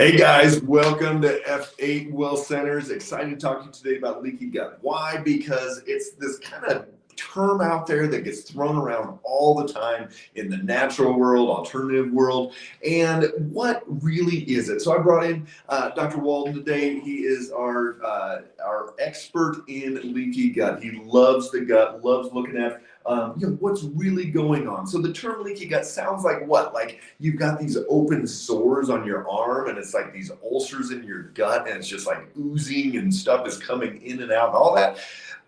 Hey guys, welcome to F8 Well Centers. Excited to talk to you today about leaky gut. Why? Because it's this kind of term out there that gets thrown around all the time in the natural world, alternative world, and what really is it? So I brought in Dr. Walden today. He is our expert in leaky gut. He loves the gut, loves looking at what's really going on. So the term leaky gut sounds like what? Like you've got these open sores on your arm and it's like these ulcers in your gut and it's just like oozing and stuff is coming in and out and all that.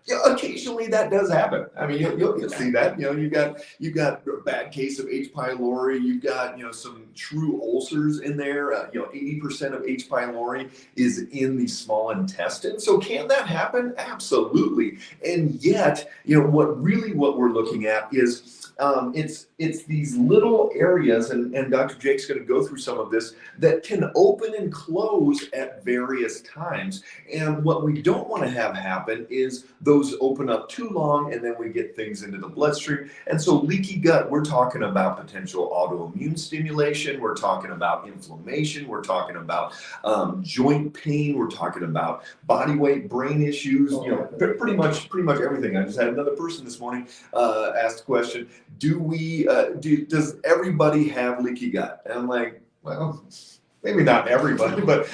Yeah, occasionally that does happen. I mean, you'll see that. You've got a bad case of H. pylori. You've got some true ulcers in there. 80% of H. pylori is in the small intestine. So can that happen? Absolutely. And yet, what we're looking at is it's these little areas, and Dr. Jake's going to go through some of this, that can open and close at various times. And what we don't want to have happen is those open up too long and then we get things into the bloodstream. And so leaky gut, we're talking about potential autoimmune stimulation, we're talking about inflammation, we're talking about joint pain, we're talking about body weight, brain issues, pretty much everything. I just had another person this morning ask the question, does everybody have leaky gut? And I'm like, well, maybe not everybody, but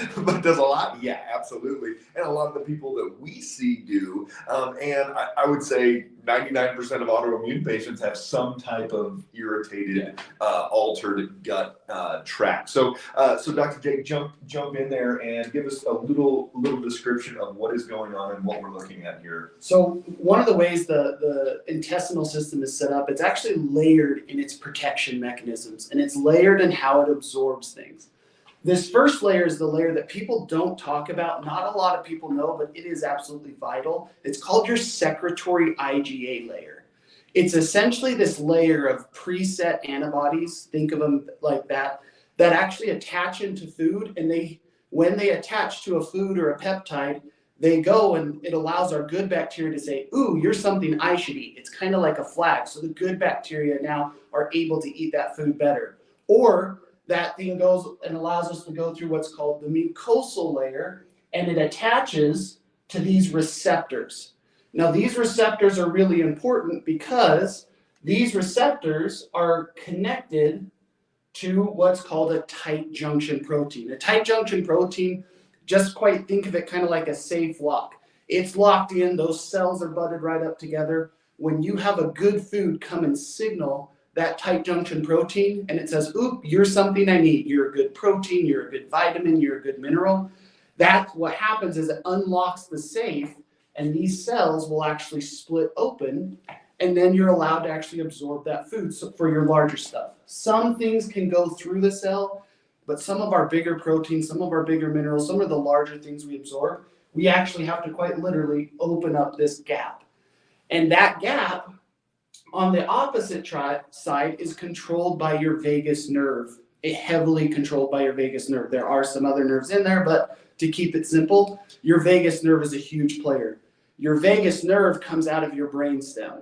does a lot? Yeah, absolutely. And a lot of the people that we see do. And I would say 99% of autoimmune patients have some type of irritated, altered gut tract. So Dr. Jake, jump in there and give us a little description of what is going on and what we're looking at here. So one of the ways the intestinal system is set up, it's actually layered in its protection mechanisms, and it's layered in how it absorbs things. This first layer is the layer that people don't talk about. Not a lot of people know, but it is absolutely vital. It's called your secretory IgA layer. It's essentially this layer of preset antibodies, think of them like that actually attach into food, and when they attach to a food or a peptide, they go and it allows our good bacteria to say, ooh, you're something I should eat. It's kind of like a flag. So the good bacteria now are able to eat that food better. Or that thing goes and allows us to go through what's called the mucosal layer, and it attaches to these receptors. Now, these receptors are really important because these receptors are connected to what's called a tight junction protein. A tight junction protein, just quite think of it kind of like a safe lock. It's locked in, those cells are butted right up together. When you have a good food come and signal that tight junction protein, and it says, oop, you're something I need. You're a good protein, you're a good vitamin, you're a good mineral. That's what happens is it unlocks the safe, and these cells will actually split open, and then you're allowed to actually absorb that food for your larger stuff. Some things can go through the cell, but some of our bigger proteins, some of our bigger minerals, some of the larger things we absorb, we actually have to quite literally open up this gap. And that gap on the opposite side is controlled by your vagus nerve. Heavily controlled by your vagus nerve. There are some other nerves in there, but to keep it simple, your vagus nerve is a huge player. Your vagus nerve comes out of your brainstem.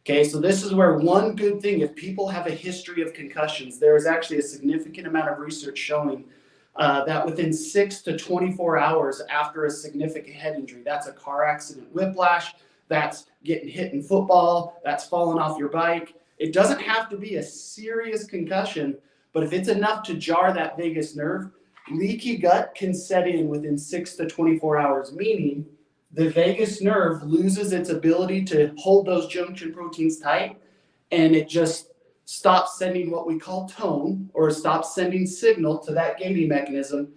Okay, so this is where one good thing, if people have a history of concussions, there is actually a significant amount of research showing that within 6 to 24 hours after a significant head injury, that's a car accident, whiplash, that's getting hit in football, that's falling off your bike. It doesn't have to be a serious concussion, but if it's enough to jar that vagus nerve, leaky gut can set in within 6 to 24 hours, meaning the vagus nerve loses its ability to hold those junction proteins tight, and it just stops sending what we call tone, or stops sending signal to that gating mechanism,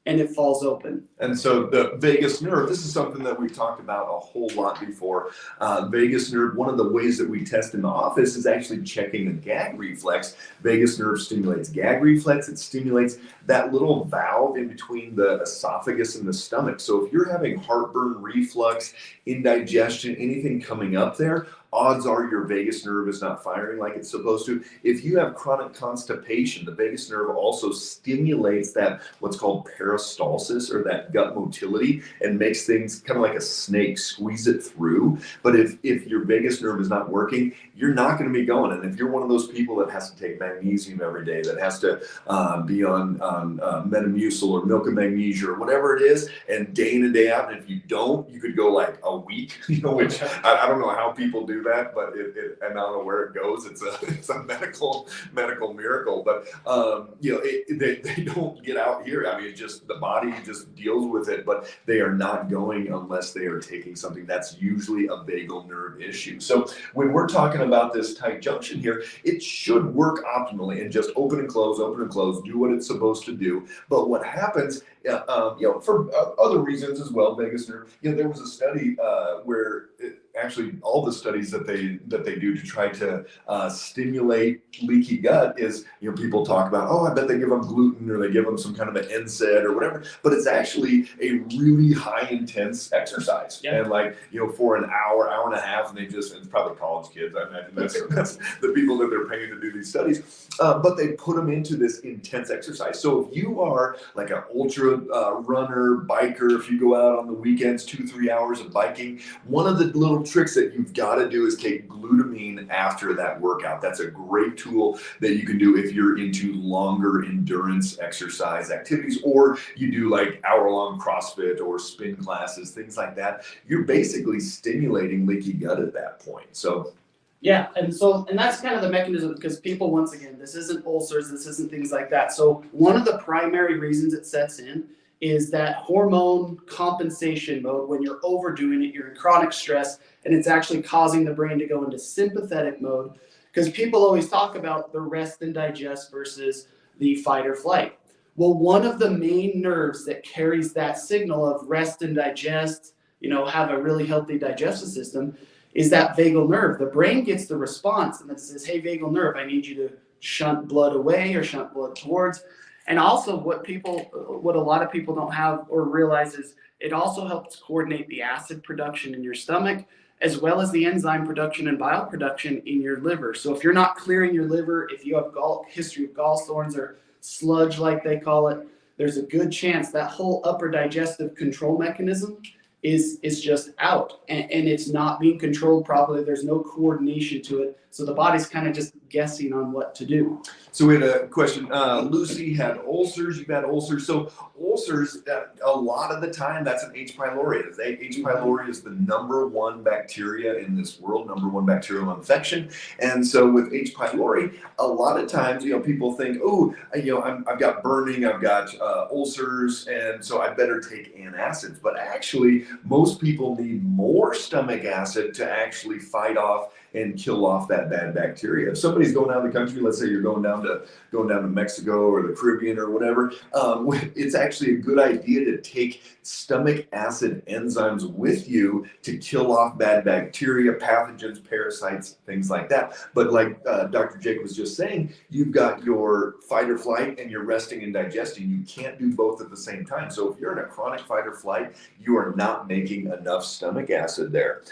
and it falls open. And so the vagus nerve, this is something that we've talked about a whole lot before. Vagus nerve, one of the ways that we test in the office is actually checking a gag reflex. Vagus nerve stimulates gag reflex. It stimulates that little valve in between the esophagus and the stomach. So if you're having heartburn, reflux, indigestion, anything coming up there, odds are your vagus nerve is not firing like it's supposed to. If you have chronic constipation, the vagus nerve also stimulates that what's called peristalsis, or that gut motility, and makes things kind of like a snake, squeeze it through. But if your vagus nerve is not working, you're not going to be going. And if you're one of those people that has to take magnesium every day, that has to be on Metamucil or milk of magnesia or whatever it is, and day in and day out, and if you don't, you could go like a week, which I don't know how people do that, but and I don't know where it goes. It's a medical miracle, but they don't get out here. I mean, it's just the body just deals with it, but they are not going unless they are taking something. That's usually a vagal nerve issue. So when we're talking about this tight junction here, it should work optimally and just open and close, do what it's supposed to do. But what happens, for other reasons as well, vagus nerve, there was a study where actually all the studies that they do to try to stimulate leaky gut is, people talk about, oh, I bet they give them gluten or they give them some kind of an NSAID or whatever, but it's actually a really high intense exercise. Yeah. And for an hour and a half, and it's probably college kids, I imagine that's the people that they're paying to do these studies, but they put them into this intense exercise. So if you are like an ultra runner, biker, if you go out on the weekends, 2-3 hours of biking, one of the little tricks that you've got to do is take glutamine after that workout. That's a great tool that you can do if you're into longer endurance exercise activities, or you do like hour-long CrossFit or spin classes, things like that. You're basically stimulating leaky gut at that point. So yeah, and that's kind of the mechanism, because people, once again, this isn't ulcers, this isn't things like that. So one of the primary reasons it sets in is that hormone compensation mode. When you're overdoing it, you're in chronic stress, and it's actually causing the brain to go into sympathetic mode, because people always talk about the rest and digest versus the fight or flight. Well, one of the main nerves that carries that signal of rest and digest, have a really healthy digestive system, is that vagal nerve. The brain gets the response and then says, hey, vagal nerve, I need you to shunt blood away or shunt blood towards. And also what a lot of people don't have or realize is it also helps coordinate the acid production in your stomach, as well as the enzyme production and bile production in your liver. So if you're not clearing your liver, if you have history of gallstones or sludge like they call it, there's a good chance that whole upper digestive control mechanism is just out, and it's not being controlled properly. There's no coordination to it, so the body's kind of just guessing on what to do. So we had a question. Lucy had ulcers. You've had ulcers. So ulcers, a lot of the time, that's an H. pylori. H. pylori is the number one bacteria in this world, number one bacterial infection. And so with H. pylori, a lot of times, people think, oh, I've got burning, I've got ulcers, and so I better take antacids. But actually, most people need more stomach acid to actually fight off and kill off that bad bacteria. If somebody's going out of the country, let's say you're going down to Mexico or the Caribbean or whatever, it's actually a good idea to take stomach acid enzymes with you to kill off bad bacteria, pathogens, parasites, things like that. But like Dr. Jake was just saying, you've got your fight or flight and you're resting and digesting. You can't do both at the same time. So if you're in a chronic fight or flight, you are not making enough stomach acid there.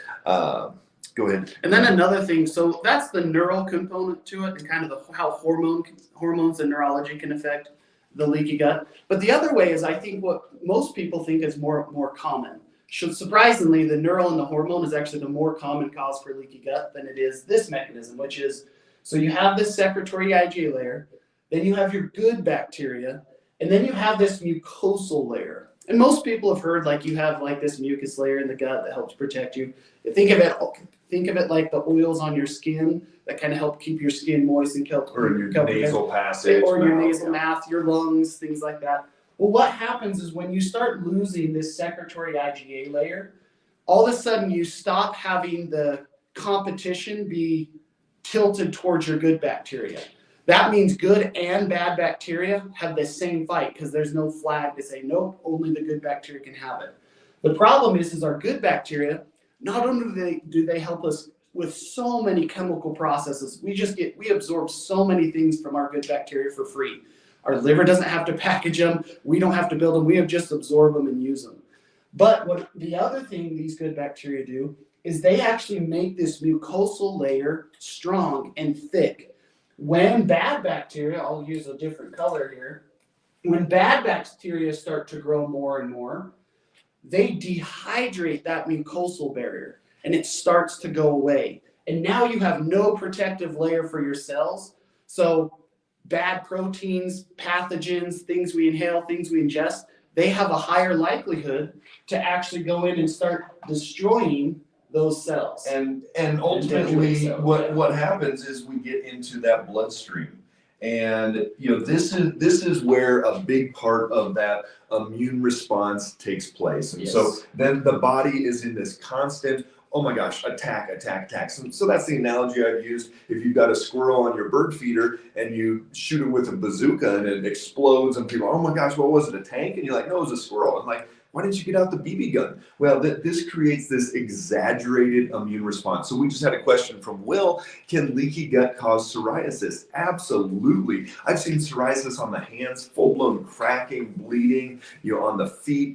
Go ahead. And then another thing, so that's the neural component to it, and kind of how hormones and neurology can affect the leaky gut. But the other way is, I think, what most people think is more common. Surprisingly, the neural and the hormone is actually the more common cause for leaky gut than it is this mechanism, which is, so you have this secretory IgA layer, then you have your good bacteria, and then you have this mucosal layer. And most people have heard, you have this mucus layer in the gut that helps protect you. Think of it like the oils on your skin that kind of help keep your skin moist and help, or your nasal passage, or your nasal mouth, your lungs, things like that. Well, what happens is when you start losing this secretory IgA layer, all of a sudden you stop having the competition be tilted towards your good bacteria. That means good and bad bacteria have the same fight, because there's no flag to say, nope, only the good bacteria can have it. The problem is our good bacteria, not only do they help us with so many chemical processes, we absorb so many things from our good bacteria for free. Our liver doesn't have to package them. We don't have to build them. We have just absorb them and use them. But what the other thing these good bacteria do is they actually make this mucosal layer strong and thick. When bad bacteria, I'll use a different color here, when bad bacteria start to grow more and more, they dehydrate that mucosal barrier and it starts to go away. And now you have no protective layer for your cells. So bad proteins, pathogens, things we inhale, things we ingest, they have a higher likelihood to actually go in and start destroying those cells. And ultimately what happens is we get into that bloodstream. And this is where a big part of that immune response takes place. And so then the body is in this constant, oh my gosh, attack. So that's the analogy I've used. If you've got a squirrel on your bird feeder and you shoot it with a bazooka and it explodes and people, oh my gosh, what was it, a tank? And you're like, no, it was a squirrel. I'm like, why didn't you get out the BB gun? Well, this creates this exaggerated immune response. So we just had a question from Will. Can leaky gut cause psoriasis? Absolutely. I've seen psoriasis on the hands, full-blown cracking, bleeding, on the feet,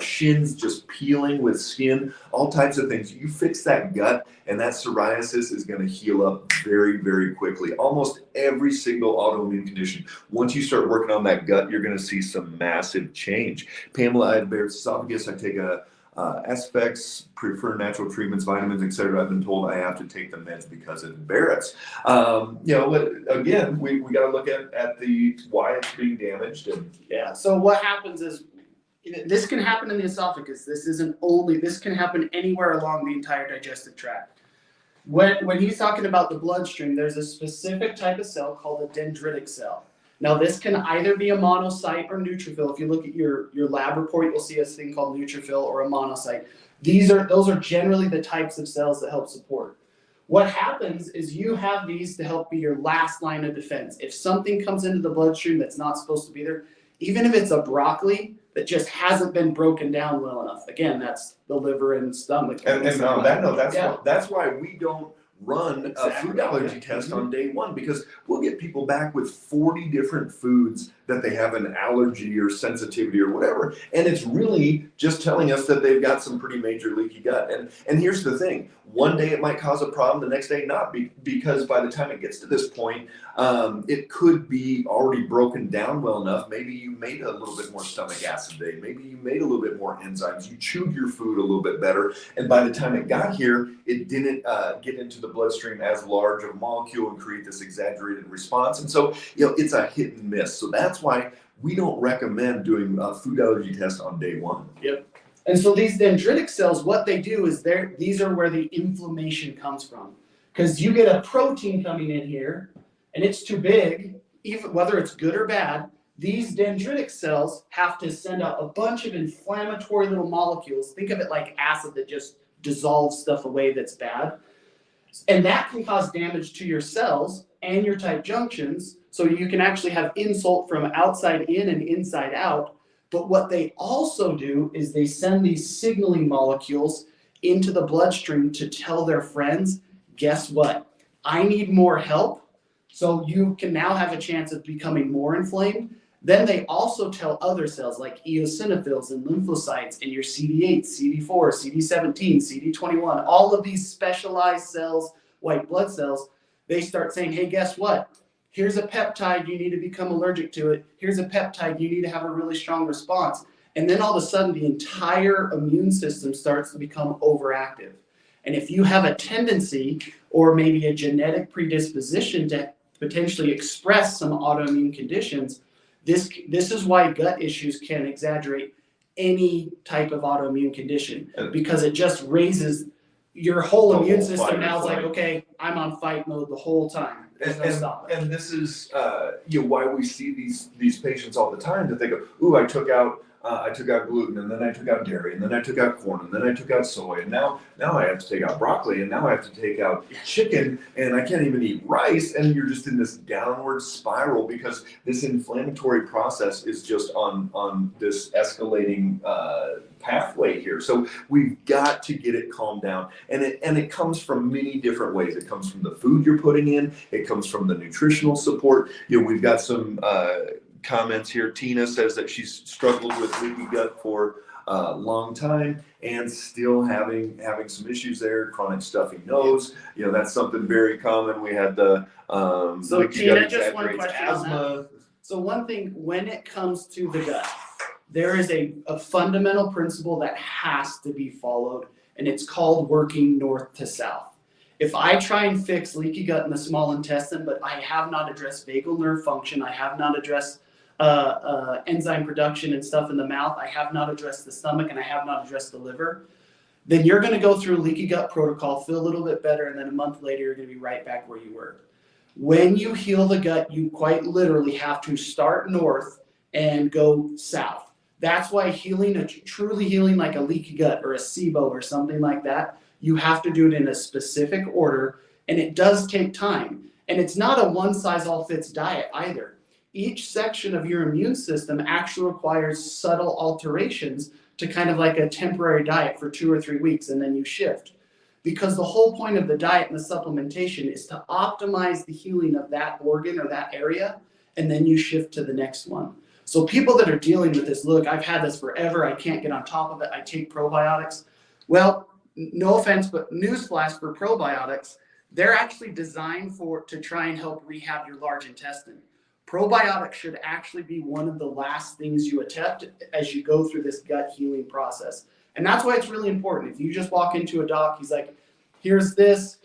shins just peeling with skin, all types of things. You fix that gut and that psoriasis is going to heal up very, very quickly. Almost every single autoimmune condition, once you start working on that gut, you're going to see some massive change. Pamela, I had Barrett's esophagus. I take a SFX, prefer natural treatments, vitamins, etc. I've been told I have to take the meds because of Barrett's. Again, we got to look at the why it's being damaged. And so what happens is this can happen in the esophagus. This can happen anywhere along the entire digestive tract. When he's talking about the bloodstream, there's a specific type of cell called a dendritic cell. Now, this can either be a monocyte or neutrophil. If you look at your lab report, you'll see a thing called neutrophil or a monocyte. Those are generally the types of cells that help support. What happens is you have these to help be your last line of defense. If something comes into the bloodstream that's not supposed to be there, even if it's a broccoli that just hasn't been broken down well enough. Again, that's the liver and stomach. That's why we don't run a food allergy test on day one, because we'll get people back with 40 different foods that they have an allergy or sensitivity or whatever, and it's really just telling us that they've got some pretty major leaky gut. And here's the thing, one day it might cause a problem, the next day not, because by the time it gets to this point, it could be already broken down well enough. Maybe you made a little bit more stomach acid today, maybe you made a little bit more enzymes, you chewed your food a little bit better, and by the time it got here, it didn't get into the bloodstream as large of a molecule and create this exaggerated response. And so it's a hit and miss. So that's why we don't recommend doing a food allergy test on day one. Yep. And so these dendritic cells, what they do is these are where the inflammation comes from. Because you get a protein coming in here and it's too big, even whether it's good or bad, these dendritic cells have to send out a bunch of inflammatory little molecules. Think of it like acid that just dissolves stuff away that's bad. And that can cause damage to your cells and your tight junctions. So you can actually have insult from outside in and inside out. But what they also do is they send these signaling molecules into the bloodstream to tell their friends, guess what? I need more help. So you can now have a chance of becoming more inflamed. Then they also tell other cells like eosinophils and lymphocytes and your CD8, CD4, CD17, CD21, all of these specialized cells, white blood cells, they start saying, hey, guess what? Here's a peptide, you need to become allergic to it. Here's a peptide, you need to have a really strong response. And then all of a sudden, the entire immune system starts to become overactive. And if you have a tendency or maybe a genetic predisposition to potentially express some autoimmune conditions, this is why gut issues can exaggerate any type of autoimmune condition, because it just raises your whole immune system. Now it's like, okay, I'm on fight mode the whole time. And this is why we see these patients all the time, that they go, ooh, I took out gluten, and then I took out dairy, and then I took out corn, and then I took out soy, and now I have to take out broccoli, and now I have to take out chicken, and I can't even eat rice, and you're just in this downward spiral because this inflammatory process is just on this escalating pathway here. So we've got to get it calmed down, and it comes from many different ways. It comes from the food you're putting in. It comes from the nutritional support. We've got some comments here. Tina says that she's struggled with leaky gut for long time and still having some issues there, chronic stuffy nose. You know, that's something very common. We had the So leaky gut Tina, just one exaggerates question on that. asthma. So one thing, when it comes to the gut, there is a fundamental principle that has to be followed, and it's called working north to south. If I try and fix leaky gut in the small intestine, but I have not addressed vagal nerve function, I have not addressed enzyme production and stuff in the mouth, I have not addressed the stomach, and I have not addressed the liver, then you're going to go through a leaky gut protocol, feel a little bit better, and then a month later you're going to be right back where you were. When you heal the gut, you quite literally have to start north and go south. That's why truly healing like a leaky gut or a SIBO or something like that, you have to do it in a specific order, and it does take time. And it's not a one-size-all-fits diet either. Each section of your immune system actually requires subtle alterations to kind of like a temporary diet for 2 or 3 weeks, and then you shift. Because the whole point of the diet and the supplementation is to optimize the healing of that organ or that area, and then you shift to the next one. So people that are dealing with this, look, I've had this forever, I can't get on top of it, I take probiotics. Well, no offense, but newsflash for probiotics, they're actually designed to try and help rehab your large intestine. Probiotics should actually be one of the last things you attempt as you go through this gut healing process. And that's why it's really important. If you just walk into a doc, he's like, here's this,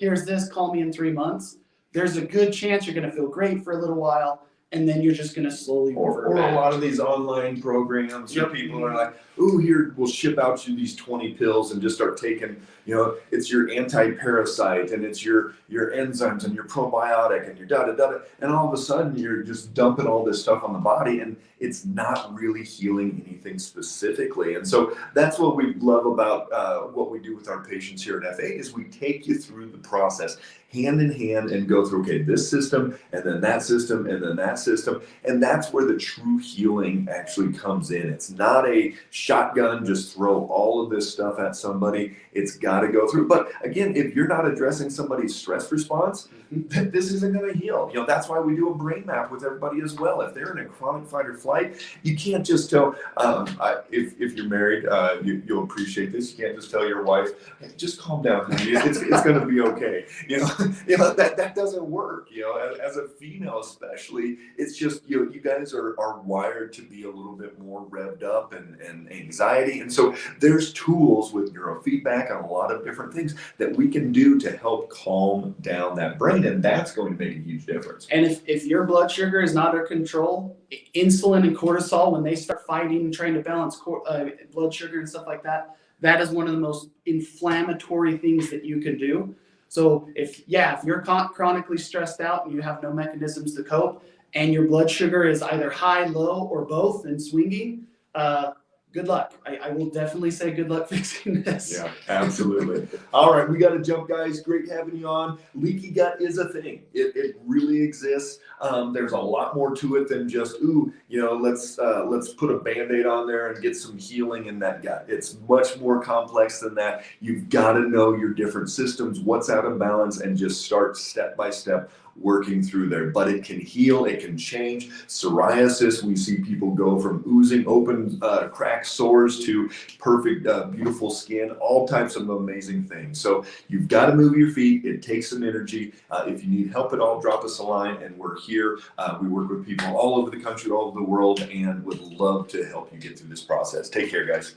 call me in 3 months. There's a good chance you're going to feel great for a little while, and then you're just going to slowly or a lot of these online programs where people are like, ooh, here, we'll ship out you these 20 pills and just start taking, you know, it's your anti-parasite and it's your enzymes and your probiotic and your da-da-da-da. And all of a sudden you're just dumping all this stuff on the body and it's not really healing anything specifically. And so that's what we love about what we do with our patients here at FA is we take you through the process hand in hand and go through, okay, this system and then that system and then that system. And that's where the true healing actually comes in. It's not a shotgun, just throw all of this stuff at somebody. It's got to go through. But again, if you're not addressing somebody's stress response, this isn't going to heal. You know, that's why we do a brain map with everybody as well. If they're in a chronic fight or flight, you can't just tell, if you're married, you'll appreciate this. You can't just tell your wife, hey, just calm down, honey. It's going to be okay. You know, that doesn't work. You know, as a female especially, it's just, you know, you guys are wired to be a little bit more revved up and anxiety. And so there's tools with neurofeedback and a lot of different things that we can do to help calm down that brain. And that's going to make a huge difference. And if your blood sugar is not under control, insulin and cortisol, when they start fighting and trying to balance blood sugar and stuff like that, that is one of the most inflammatory things that you can do. So if you're chronically stressed out and you have no mechanisms to cope and your blood sugar is either high, low, or both and swinging, good luck. I will definitely say good luck fixing this. Yeah, absolutely. All right, we got to jump, guys. Great having you on. Leaky gut is a thing. It really exists. There's a lot more to it than just, let's put a Band-Aid on there and get some healing in that gut. It's much more complex than that. You've got to know your different systems, what's out of balance, and just start step by step working through there. But it can heal, it can change. Psoriasis, we see people go from oozing open cracked sores to perfect, beautiful skin, all types of amazing things. So you've got to move your feet. It takes some energy. If you need help at all, drop us a line and we're here. We work with people all over the country, all over the world, and would love to help you get through this process. Take care, guys.